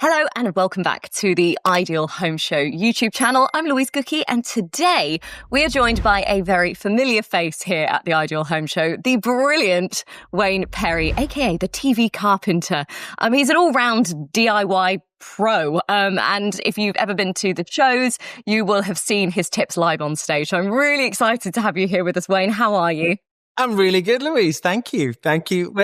Hello and welcome back to the Ideal Home Show YouTube channel. I'm Louise Gookey and today we are joined by a very familiar face here at the Ideal Home Show, the brilliant Wayne Perry, aka the TV Carpenter. He's an all-round DIY pro, and if you've ever been to the shows, you will have seen his tips live on stage. So I'm really excited to have you here with us, Wayne. How are you? I'm really good, Louise. Thank you. Thank you.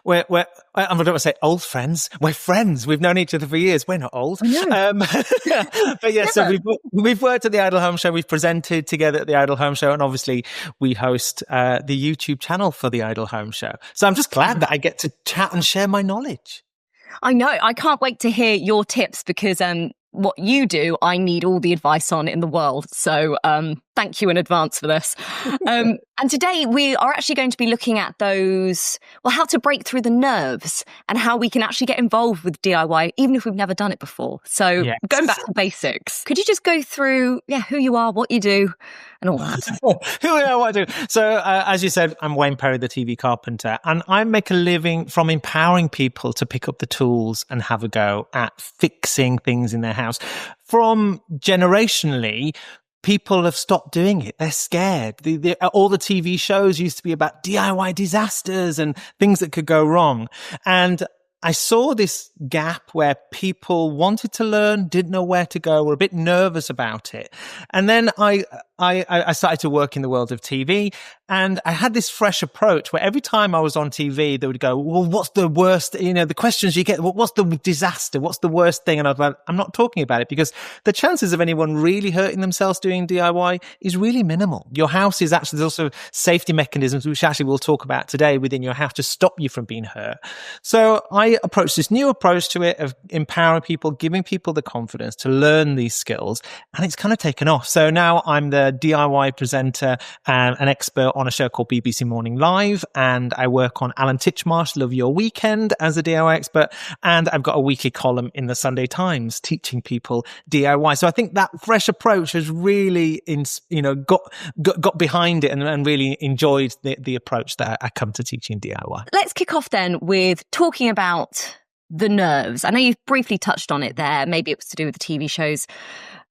I'm going to say old friends. We're friends. We've known each other for years. We're not old. But yeah, so we've worked at the Idle Home Show. We've presented together at the Idle Home Show. And obviously we host the YouTube channel for the Idle Home Show. So I'm just glad that I get to chat and share my knowledge. I know. I can't wait to hear your tips because what you do, I need all the advice on in the world. So thank you in advance for this. And today we are actually going to be looking at how to break through the nerves and how we can actually get involved with DIY, even if we've never done it before. So Going back to basics, could you just go through, who you are, what you do and all that? Who I am, what I do. So as you said, I'm Wayne Perry, the TV Carpenter, and I make a living from empowering people to pick up the tools and have a go at fixing things in their house. From generationally, people have stopped doing it. They're scared. All the TV shows used to be about DIY disasters and things that could go wrong. And I saw this gap where people wanted to learn, didn't know where to go, were a bit nervous about it. And then I started to work in the world of TV, and I had this fresh approach where every time I was on TV, they would go, well, what's the worst, the questions you get, what's the disaster? What's the worst thing? And I was like, I'm not talking about it because the chances of anyone really hurting themselves doing DIY is really minimal. Your house is actually, there's also safety mechanisms, which actually we'll talk about today within your house to stop you from being hurt. So I approached this new approach to it of empowering people, giving people the confidence to learn these skills. And it's kind of taken off. So now I'm the DIY presenter and an expert on a show called BBC Morning Live. And I work on Alan Titchmarsh, Love Your Weekend as a DIY expert. And I've got a weekly column in the Sunday Times teaching people DIY. So I think that fresh approach has really, got behind it and really enjoyed the approach that I come to teaching DIY. Let's kick off then with talking about the nerves. I know you've briefly touched on it there. Maybe it was to do with the TV shows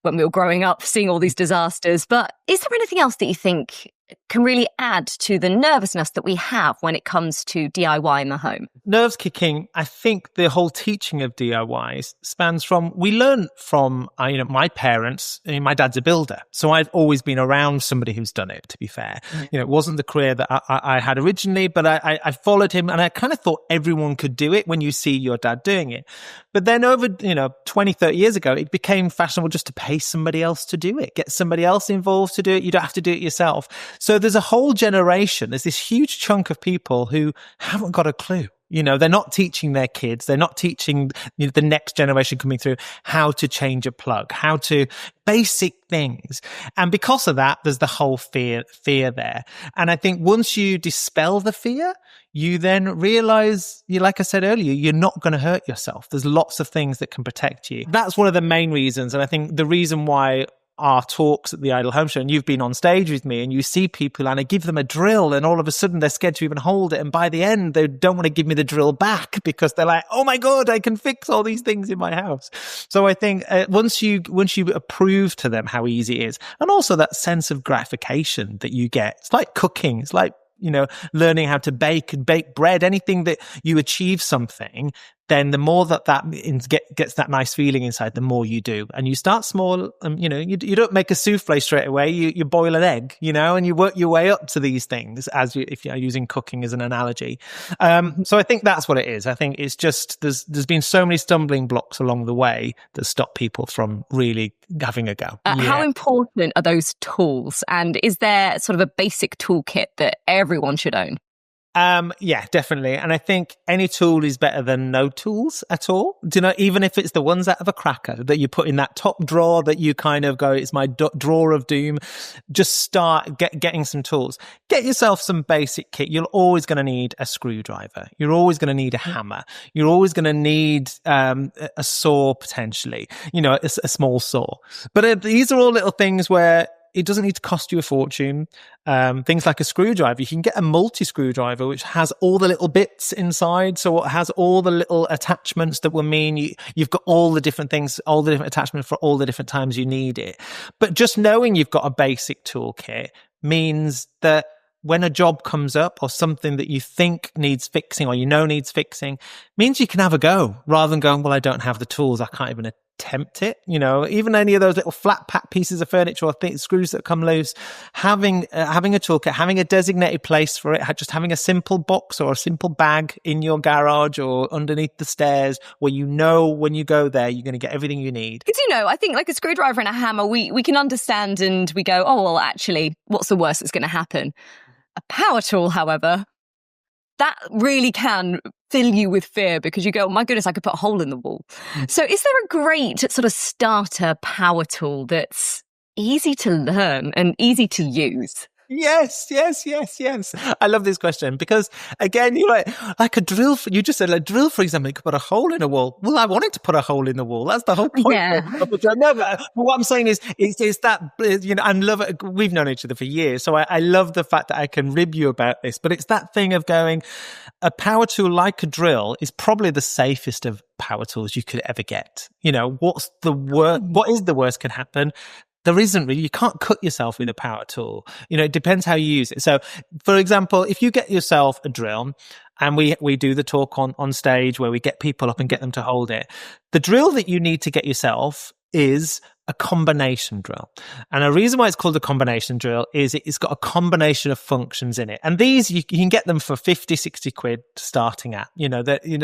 when we were growing up, seeing all these disasters. But is there anything else that you think can really add to the nervousness that we have when it comes to DIY in the home? Nerves kicking, I think the whole teaching of DIY spans from, we learn from, my parents. My dad's a builder. So I've always been around somebody who's done it, to be fair. It wasn't the career that I had originally, but I followed him and I kind of thought everyone could do it when you see your dad doing it. But then over, 20, 30 years ago, it became fashionable just to pay somebody else to do it, get somebody else involved to do it. You don't have to do it yourself. So there's a whole generation, there's this huge chunk of people who haven't got a clue. They're not teaching their kids. They're not teaching the next generation coming through how to change a plug, how to basic things. And because of that, there's the whole fear there. And I think once you dispel the fear, you then realize, like I said earlier, you're not going to hurt yourself. There's lots of things that can protect you. That's one of the main reasons. And I think the reason why our talks at the Idle Home Show, and you've been on stage with me, and you see people and I give them a drill and all of a sudden they're scared to even hold it. And by the end, they don't want to give me the drill back because they're like, oh my God, I can fix all these things in my house. So I think once you prove to them how easy it is, and also that sense of gratification that you get, it's like cooking. It's like, learning how to bake bread, anything that you achieve something, then the more that gets that nice feeling inside, the more you do. And you start small, you don't make a souffle straight away. You boil an egg, and you work your way up to these things if you're using cooking as an analogy. So I think that's what it is. I think it's just, there's been so many stumbling blocks along the way that stop people from really having a go. How important are those tools? And is there sort of a basic toolkit that everyone should own? Yeah, definitely. And I think any tool is better than no tools at all. Even if it's the ones out of a cracker that you put in that top drawer that you kind of go, it's my drawer of doom. Just start getting some tools. Get yourself some basic kit. You're always going to need a screwdriver. You're always going to need a hammer. You're always going to need a saw potentially, a small saw. But these are all little things where it doesn't need to cost you a fortune. Things like a screwdriver, you can get a multi-screwdriver which has all the little bits inside, so it has all the little attachments that will mean you've got all the different things, all the different attachments for all the different times you need it. But just knowing you've got a basic toolkit means that when a job comes up or something that you think needs fixing or needs fixing, means you can have a go rather than going, well, I don't have the tools, I can't even attempt it. Even any of those little flat pack pieces of furniture or screws that come loose, having a toolkit, having a designated place for it, just having a simple box or a simple bag in your garage or underneath the stairs where when you go there, you're going to get everything you need. Because, I think like a screwdriver and a hammer, we can understand and we go, oh, well, actually, what's the worst that's going to happen? A power tool, however, that really can fill you with fear because you go, oh, my goodness, I could put a hole in the wall. So is there a great sort of starter power tool that's easy to learn and easy to use? Yes. I love this question because, again, you're like a drill. You just said a drill, for example, you could put a hole in a wall. Well, I wanted to put a hole in the wall. That's the whole point. Yeah. No, but what I'm saying is that, I love it. We've known each other for years. So I love the fact that I can rib you about this. But it's that thing of going, a power tool like a drill is probably the safest of power tools you could ever get. What is the worst can happen? There isn't really. You can't cut yourself with a power tool. It depends how you use it. So, for example, if you get yourself a drill, and we do the talk on stage where we get people up and get them to hold it, the drill that you need to get yourself is a combination drill. And a reason why it's called a combination drill is it's got a combination of functions in it. And these, you can get them for 50, 60 quid starting at,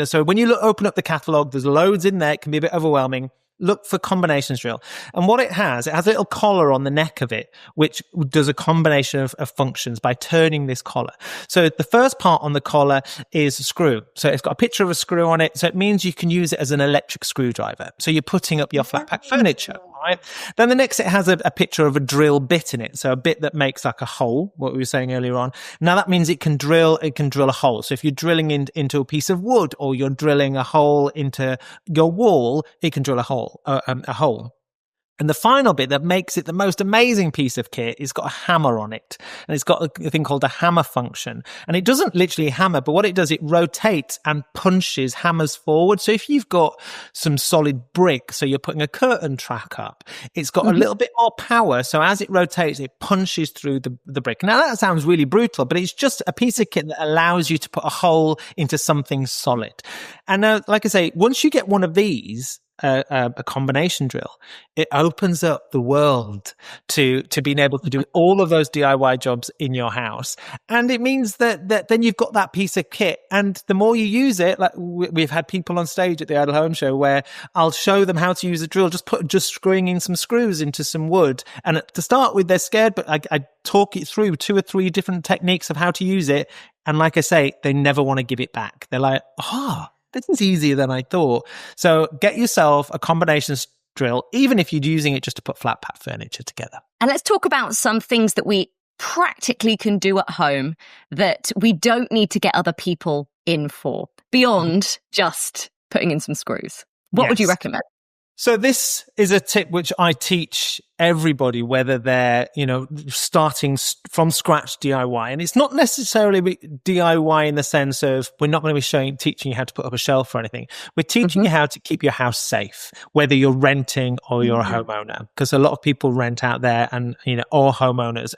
so when you open up the catalogue, there's loads in there. It can be a bit overwhelming. Look for combinations drill. And what it has a little collar on the neck of it, which does a combination of functions by turning this collar. So the first part on the collar is a screw. So it's got a picture of a screw on it. So it means you can use it as an electric screwdriver. So you're putting up your flat pack furniture, right? Then the next, it has a picture of a drill bit in it. So a bit that makes like a hole, what we were saying earlier on. Now that means it can drill a hole. So if you're drilling into a piece of wood or you're drilling a hole into your wall, it can drill a hole. A hole. And the final bit that makes it the most amazing piece of kit is got a hammer on it. And it's got a thing called a hammer function. And it doesn't literally hammer, but what it does, it rotates and punches hammers forward. So if you've got some solid brick, so you're putting a curtain track up, it's got a little bit more power. So as it rotates, it punches through the brick. Now that sounds really brutal, but it's just a piece of kit that allows you to put a hole into something solid. And like I say, once you get one of these, a combination drill, it opens up the world to being able to do all of those DIY jobs in your house. And it means that then you've got that piece of kit. And the more you use it, like we've had people on stage at the Idle Home Show where I'll show them how to use a drill, just screwing in some screws into some wood. And to start with, they're scared, but I talk it through 2 or 3 different techniques of how to use it. And like I say, they never want to give it back. They're like, this is easier than I thought. So get yourself a combination drill, even if you're using it just to put flat pack furniture together. And let's talk about some things that we practically can do at home that we don't need to get other people in for, beyond just putting in some screws. What would you recommend? So this is a tip which I teach everybody, whether they're, starting from scratch DIY. And it's not necessarily DIY in the sense of we're not going to be teaching you how to put up a shelf or anything. We're teaching you how to keep your house safe, whether you're renting or you're a homeowner, because a lot of people rent out there and, or homeowners.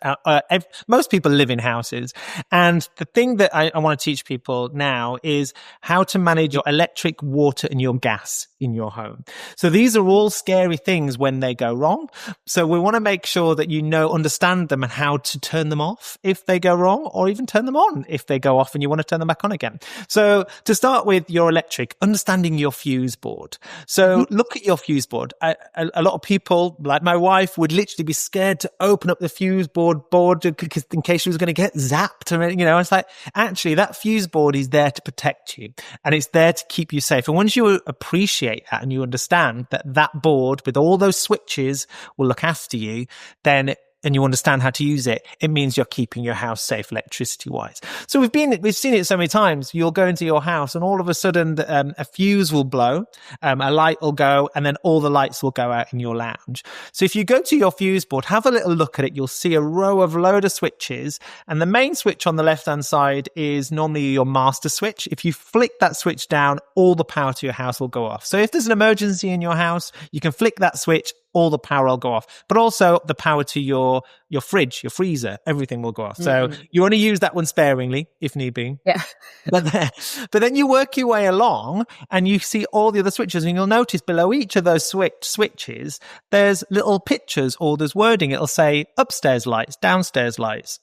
Most people live in houses. And the thing that I want to teach people now is how to manage your electric, water, and your gas in your home. So these are all scary things when they go wrong. So we want to make sure that understand them and how to turn them off if they go wrong, or even turn them on if they go off and you want to turn them back on again. So to start with your electric, understanding your fuse board. So look at your fuse board. A lot of people, like my wife, would literally be scared to open up the fuse board because in case she was going to get zapped. It's like, actually, that fuse board is there to protect you and it's there to keep you safe. And once you appreciate that and you understand that board with all those switches will look after you, then and you understand how to use it, it means you're keeping your house safe electricity-wise. So we've seen it so many times. You'll go into your house and all of a sudden a fuse will blow, a light will go, and then all the lights will go out in your lounge. So if you go to your fuse board, have a little look at it, you'll see a row of load of switches, and the main switch on the left-hand side is normally your master switch. If you flick that switch down, all the power to your house will go off. So if there's an emergency in your house, you can flick that switch, all the power will go off, but also the power to your fridge, your freezer, everything will go off. So you want to use that one sparingly if need be. Yeah. But then you work your way along and you see all the other switches, and you'll notice below each of those switches, there's little pictures or there's wording. It'll say upstairs lights,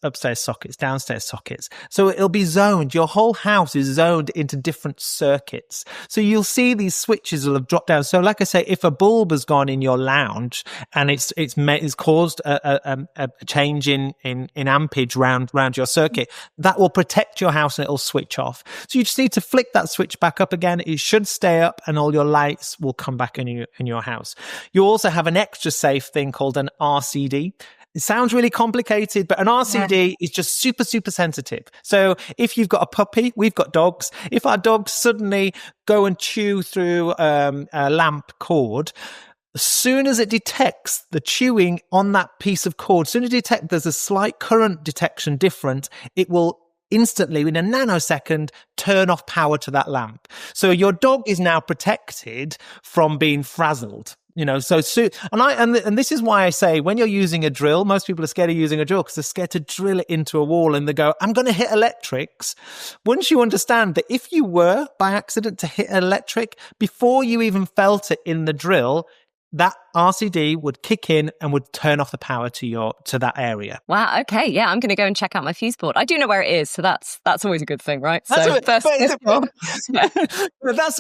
upstairs sockets, downstairs sockets. So it'll be zoned. Your whole house is zoned into different circuits. So you'll see these switches will have dropped down. So like I say, if a bulb has gone in your lounge and it's caused a change in ampage round your circuit, that will protect your house and it'll switch off. So you just need to flick that switch back up again. It should stay up and all your lights will come back in your house. You also have an extra safe thing called an RCD. It sounds really complicated, but an RCD is just super, super sensitive. So if you've got a puppy, we've got dogs. If our dogs suddenly go and chew through a lamp cord, as soon as it detects the chewing on that piece of cord, as soon as it detects there's a slight current detection different, it will instantly, in a nanosecond, turn off power to that lamp. So your dog is now protected from being frazzled. And this is why I say when you're using a drill, most people are scared of using a drill because they're scared to drill it into a wall and they go, I'm going to hit electrics. Once you understand that if you were by accident to hit an electric, before you even felt it in the drill, that RCD would kick in and would turn off the power to that area. Wow. Okay. Yeah, I'm going to go and check out my fuse board. I do know where it is, so that's always a good thing, right? But that's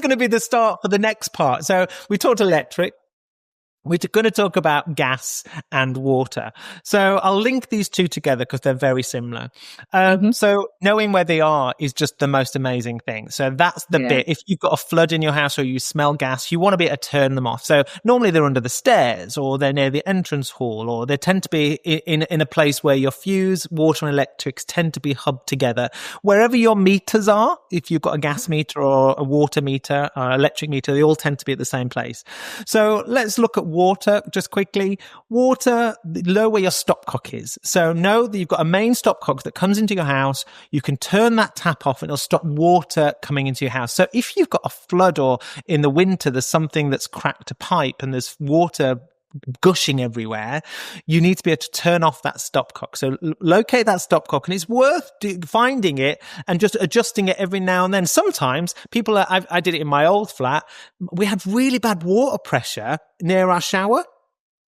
going to be the start for the next part. So we talked electric. We're going to talk about gas and water. So I'll link these two together because they're very similar. So knowing where they are is just the most amazing thing. So that's the bit. If you've got a flood in your house or you smell gas, you want to be able to turn them off. So normally they're under the stairs or they're near the entrance hall, or they tend to be in a place where your fuse, water and electrics tend to be hubbed together. Wherever your meters are, if you've got a gas meter or a water meter or electric meter, they all tend to be at the same place. So let's look at water just quickly. Water, know where your stopcock is. So know that you've got a main stopcock that comes into your house. You can turn that tap off and it'll stop water coming into your house. So if you've got a flood or in the winter there's something that's cracked a pipe and there's water gushing everywhere, you need to be able to turn off that stopcock. So locate that stopcock, and it's worth finding it and just adjusting it every now and then. Sometimes I did it in my old flat. We had really bad water pressure near our shower.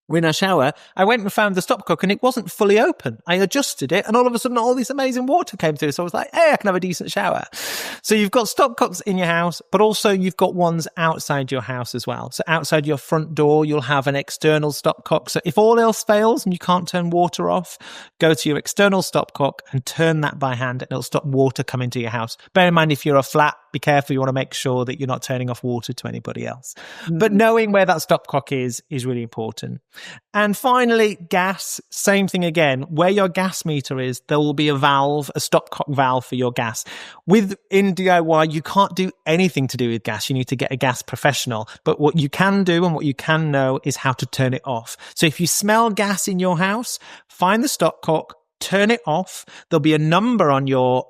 We're in our shower. I went and found the stopcock and it wasn't fully open. I adjusted it and all of a sudden all this amazing water came through. So I was like, hey, I can have a decent shower. So you've got stopcocks in your house, but also you've got ones outside your house as well. So outside your front door, you'll have an external stopcock. So if all else fails and you can't turn water off, go to your external stopcock and turn that by hand and it'll stop water coming to your house. Bear in mind, if you're a flat, be careful. You want to make sure that you're not turning off water to anybody else. But knowing where that stopcock is really important. And finally, gas, same thing again. Where your gas meter is, there will be a valve, a stopcock valve for your gas. In DIY, you can't do anything to do with gas. You need to get a gas professional. But what you can do and what you can know is how to turn it off. So if you smell gas in your house, find the stopcock, turn it off. There'll be a number on your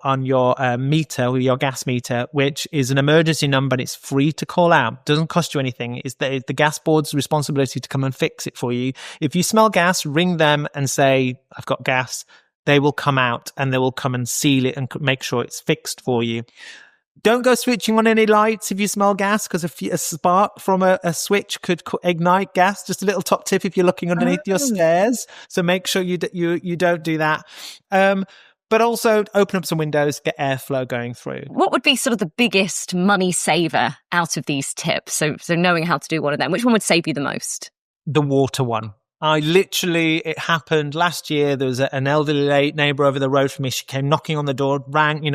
meter, or your gas meter, which is an emergency number and it's free to call out. Doesn't cost you anything. It's the gas board's responsibility to come and fix it for you. If you smell gas, ring them and say, I've got gas. They will come out and they will come and seal it and make sure it's fixed for you. Don't go switching on any lights if you smell gas, because a spark from a switch could ignite gas. Just a little top tip if you're looking underneath your stairs. So make sure you don't do that. But also open up some windows, get airflow going through. What would be sort of the biggest money saver out of these tips? So knowing how to do one of them, which one would save you the most? The water one. It happened last year. There was an elderly neighbor over the road from me. She came knocking on the door, rang,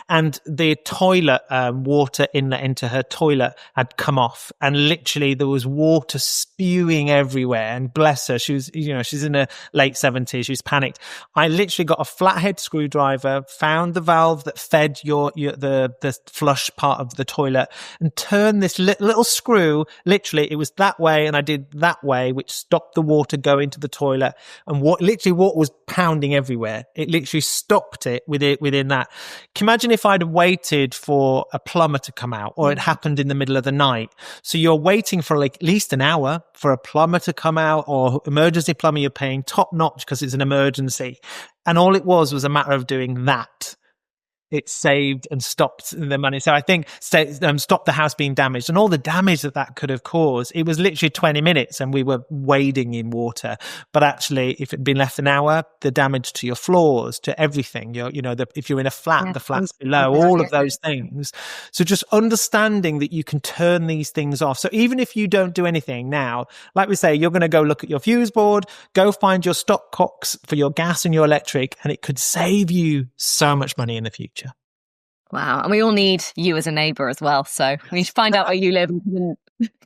and the toilet, water inlet into her toilet had come off. And literally there was water spewing everywhere. And bless her, she was, she's in her late 70s. She was panicked. I literally got a flathead screwdriver, found the valve that fed the flush part of the toilet, and turned this little screw. Literally, it was that way, and I did that way, which stopped the water going to the toilet. And water was pounding everywhere. It literally stopped it within that. Can you imagine if I'd waited for a plumber to come out, or it happened in the middle of the night? So you're waiting for like at least an hour for a plumber to come out, or emergency plumber. You're paying top notch because it's an emergency. And all it was a matter of doing that. It saved and stopped the money. So I think stopped the house being damaged, and all the damage that could have caused. It was literally 20 minutes and we were wading in water. But actually, if it had been left an hour, the damage to your floors, to everything, if you're in a flat, the flat's below, all of those things. So just understanding that you can turn these things off. So even if you don't do anything now, like we say, you're going to go look at your fuse board, go find your stopcocks for your gas and your electric, and it could save you so much money in the future. Wow. And we all need you as a neighbour as well. So we need to find out where you live and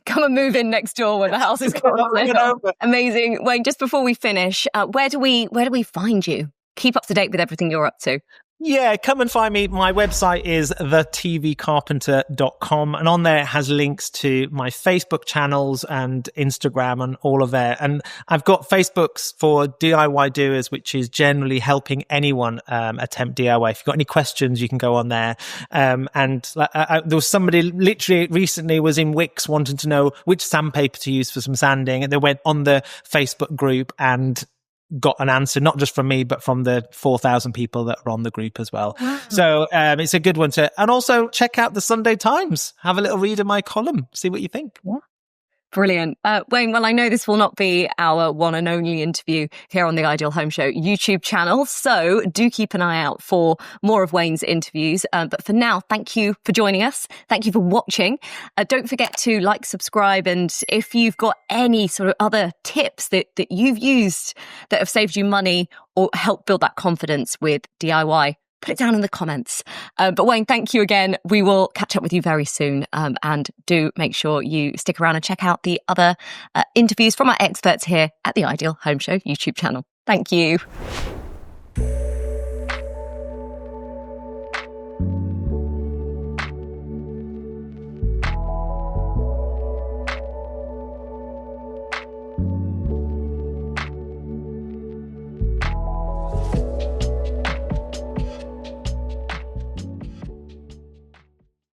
come and move in next door when the house is gone. Amazing. Wayne, just before we finish, where do we find you? Keep up to date with everything you're up to. Yeah, come and find me. My website is thetvcarpenter.com, and on there it has links to my Facebook channels and Instagram and all of that. And I've got Facebooks for DIY doers, which is generally helping anyone attempt DIY. If you've got any questions, you can go on there. There was somebody literally recently was in Wix wanting to know which sandpaper to use for some sanding, and they went on the Facebook group and got an answer, not just from me, but from the 4,000 people that are on the group as well. Wow. So it's a good one and also check out the Sunday Times. Have a little read of my column. See what you think. Yeah. Brilliant. Wayne, well, I know this will not be our one and only interview here on the Ideal Home Show YouTube channel, so do keep an eye out for more of Wayne's interviews. But for now, thank you for joining us. Thank you for watching. Don't forget to like, subscribe, and if you've got any sort of other tips that you've used that have saved you money or helped build that confidence with DIY, put it down in the comments. But Wayne, thank you again. We will catch up with you very soon. And do make sure you stick around and check out the other interviews from our experts here at the Ideal Home Show YouTube channel. Thank you.